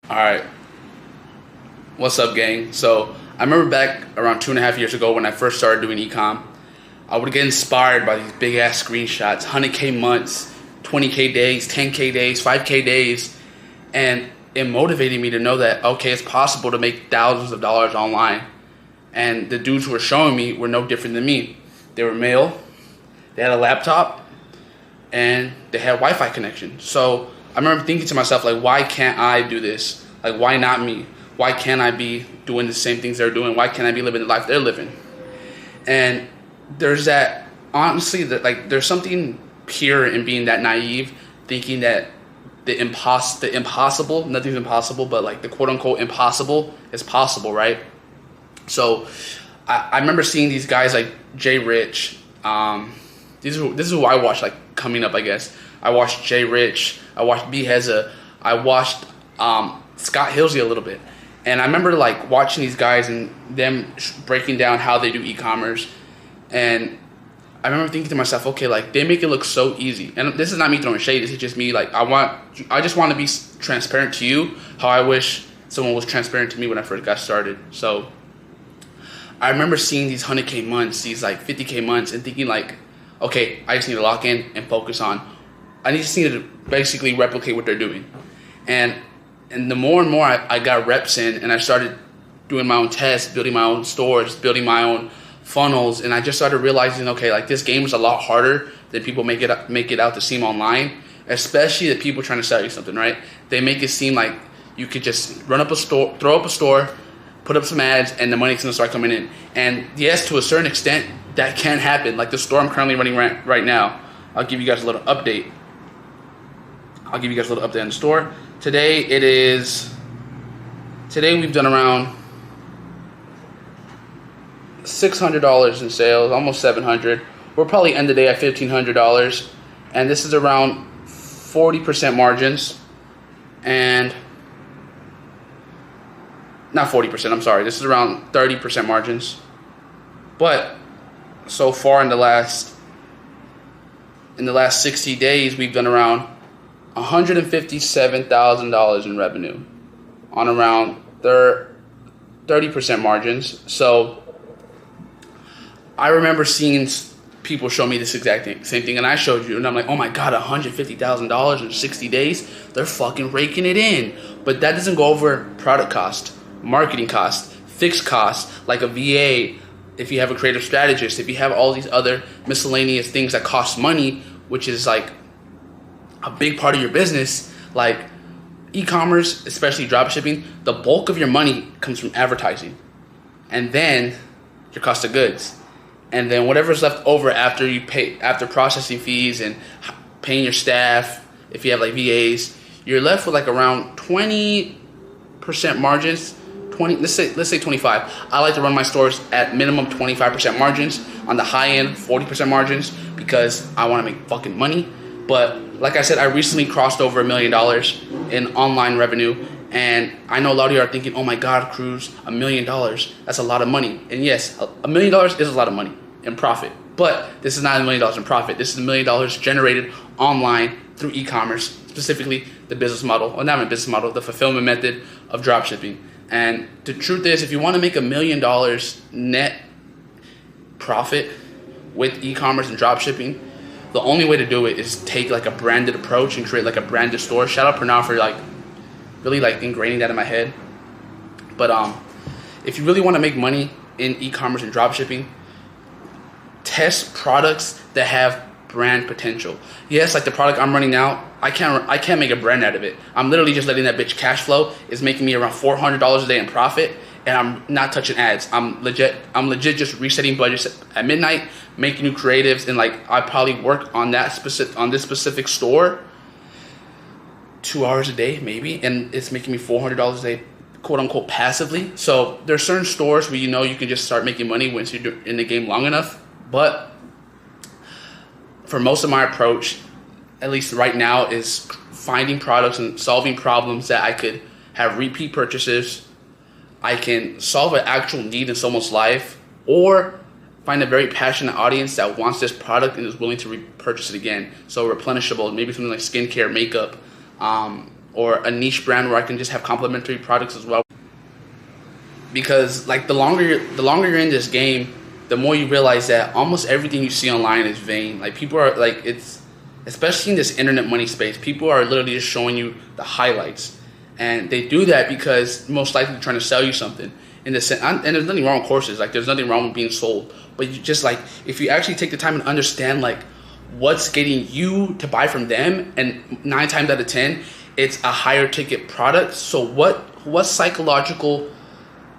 All right, what's up, gang? So I remember back around 2.5 years ago when I first started doing ecom, I would get inspired by these big ass screenshots, 100K months, 20K days, 10K days, 5K days, and it motivated me to know that okay, it's possible to make thousands of dollars online. And the dudes who were showing me were no different than me. They were male, they had a laptop, and they had Wi-Fi connection. So I remember thinking to myself, like, why can't I do this? Like, why not me? Why can't I be doing the same things they're doing? Why can't I be living the life they're living? And there's that, honestly, that like there's something pure in being that naive, thinking that the impossible, nothing's impossible, but like the quote unquote impossible is possible, right? So I remember seeing these guys like Jay Rich. This is who I watched like coming up, I guess. I watched Jay Rich. I watched B Heza. I watched Scott Hilsey a little bit. And I remember like watching these guys and them breaking down how they do e-commerce. And I remember thinking to myself, okay, like they make it look so easy. And this is not me throwing shade. This is just me. Like I just want to be transparent to you how I wish someone was transparent to me when I first got started. So I remember seeing these 100K months, these like 50K months, and thinking like, okay, I just need to lock in and focus on. I just need to basically replicate what they're doing. And the more and more I got reps in, and I started doing my own tests, building my own stores, building my own funnels, and I just started realizing, okay, like this game is a lot harder than people make it out to seem online, especially the people trying to sell you something, right? They make it seem like you could just run up a store, throw up a store, put up some ads, and the money's gonna start coming in. And yes, to a certain extent, that can happen. Like the store I'm currently running right now, I'll give you guys a little update. On the store. Today we've done around $600 in sales, almost $700. We'll probably end the day at $1,500, and this is around 40% margins, and not 40%. I'm sorry. This is around 30% margins, but so far in the last 60 days, we've done around $157,000 in revenue on around 30% margins. So I remember seeing people show me this exact same thing, and I showed you, and I'm like, oh my God, $150,000 in 60 days? They're fucking raking it in. But that doesn't go over product cost, marketing cost, fixed cost, like a VA, if you have a creative strategist, if you have all these other miscellaneous things that cost money, which is like a big part of your business, like e-commerce, especially dropshipping, the bulk of your money comes from advertising, and then your cost of goods, and then whatever's left over after processing fees and paying your staff, if you have like VAs, you're left with like around 20% margins. Let's say 25. I like to run my stores at minimum 25% margins. On the high end, 40% margins, because I want to make fucking money. But like I said, I recently crossed over $1 million in online revenue, and I know a lot of you are thinking, oh my God, Cruz, $1 million, that's a lot of money. And yes, $1 million is a lot of money in profit, but this is not $1 million in profit. This is $1 million generated online through e-commerce, specifically the business model, or not a business model, the fulfillment method of dropshipping. And the truth is, if you want to make $1 million net profit with e-commerce and dropshipping, the only way to do it is take like a branded approach and create like a branded store. Shout out Pranav for like really like ingraining that in my head. But if you really want to make money in e-commerce and dropshipping, test products that have brand potential. Yes, like the product I'm running now, I can't make a brand out of it. I'm literally just letting that bitch cash flow. It's making me around $400 a day in profit, and I'm not touching ads. I'm legit just resetting budgets at midnight, making new creatives, and like I probably work on this specific store 2 hours a day maybe, and it's making me $400 a day, quote unquote, passively. So there's certain stores where you can just start making money once you're in the game long enough. But for most of my approach, at least right now, is finding products and solving problems that I could have repeat purchases. I can solve an actual need in someone's life, or find a very passionate audience that wants this product and is willing to repurchase it again. So replenishable, maybe something like skincare, makeup, or a niche brand where I can just have complementary products as well. Because like the longer you're in this game, the more you realize that almost everything you see online is vain. Like people are like, it's especially in this internet money space, people are literally just showing you the highlights, and they do that because most likely trying to sell you something. And there's nothing wrong with courses. Like there's nothing wrong with being sold, but you just like if you actually take the time and understand like what's getting you to buy from them, and 9 times out of 10, it's a higher ticket product. So what psychological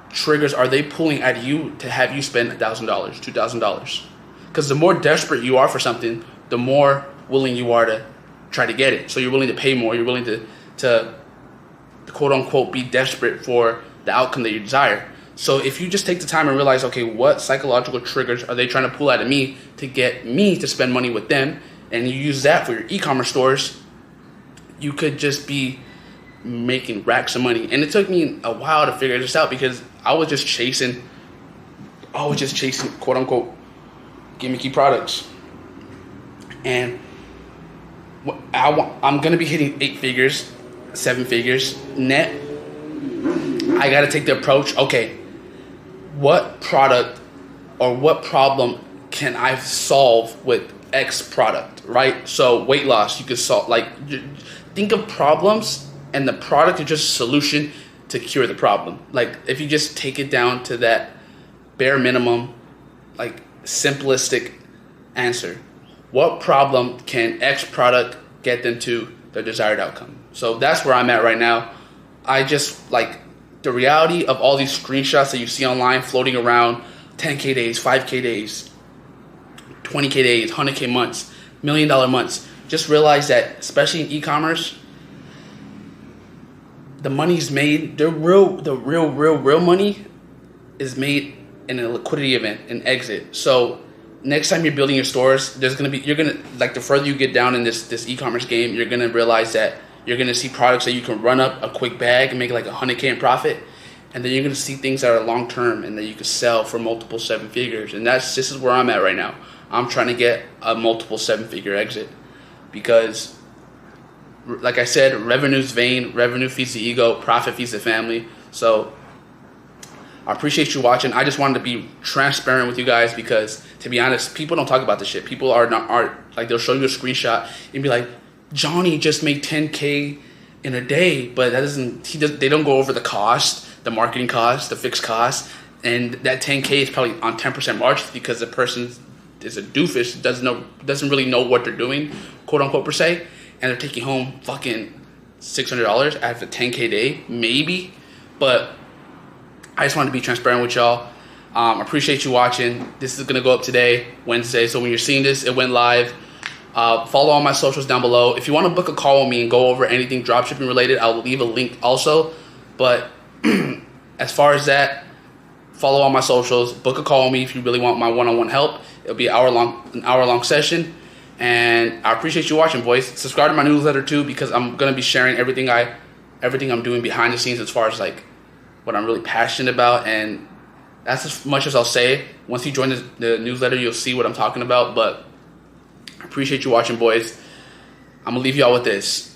triggers are they pulling at you to have you spend $1,000, $2,000? Because the more desperate you are for something, the more willing you are to try to get it. So you're willing to pay more. You're willing to quote unquote be desperate for the outcome that you desire. So if you just take the time and realize, okay, what psychological triggers are they trying to pull out of me to get me to spend money with them, and you use that for your e-commerce stores, you could just be making racks of money. And it took me a while to figure this out because I was just chasing quote unquote gimmicky products. And I'm gonna be hitting 8 figures, 7 figures net. I gotta take the approach, okay, what product or what problem can I solve with X product, right? So weight loss, you could solve, like, think of problems and the product is just a solution to cure the problem. Like if you just take it down to that bare minimum, like simplistic answer, what problem can X product get them to their desired outcome? So that's where I'm at right now. I just like the reality of all these screenshots that you see online floating around, 10K days, 5K days, 20K days, 100K months, $1 million months. Just realize that, especially in e-commerce, the money's made, the real money is made in a liquidity event, an exit. So next time you're building your stores, the further you get down in this e-commerce game, you're gonna realize that you're gonna see products that you can run up a quick bag and make like 100K in profit, and then you're gonna see things that are long term and that you can sell for multiple 7 figures. And this is where I'm at right now. I'm trying to get a multiple 7-figure exit because, like I said, revenue's vain. Revenue feeds the ego. Profit feeds the family. So I appreciate you watching. I just wanted to be transparent with you guys because, to be honest, people don't talk about this shit. People are like, they'll show you a screenshot and be like, Johnny just made 10K in a day, but they don't go over the cost, the marketing cost, the fixed cost, and that 10K is probably on 10% margins because the person is a doofus, doesn't really know what they're doing, quote unquote, per se, and they're taking home fucking $600 after 10K day, maybe. But I just wanted to be transparent with y'all. Appreciate you watching. This is gonna go up today, Wednesday. So when you're seeing this, it went live. Follow all my socials down below. If you want to book a call with me and go over anything dropshipping related, I'll leave a link also. But as far as that, follow all my socials. Book a call with me if you really want my one-on-one help. It'll be an hour-long session. And I appreciate you watching, boys. Subscribe to my newsletter too because I'm gonna be sharing everything I'm doing behind the scenes as far as like what I'm really passionate about. And that's as much as I'll say. Once you join the newsletter, you'll see what I'm talking about. But I appreciate you watching, boys. I'm gonna leave y'all with this.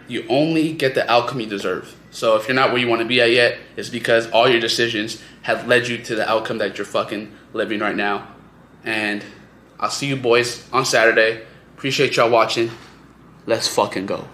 You only get the outcome you deserve. So if you're not where you want to be at yet, it's because all your decisions have led you to the outcome that you're fucking living right now. And I'll see you boys on Saturday. Appreciate y'all watching. Let's fucking go.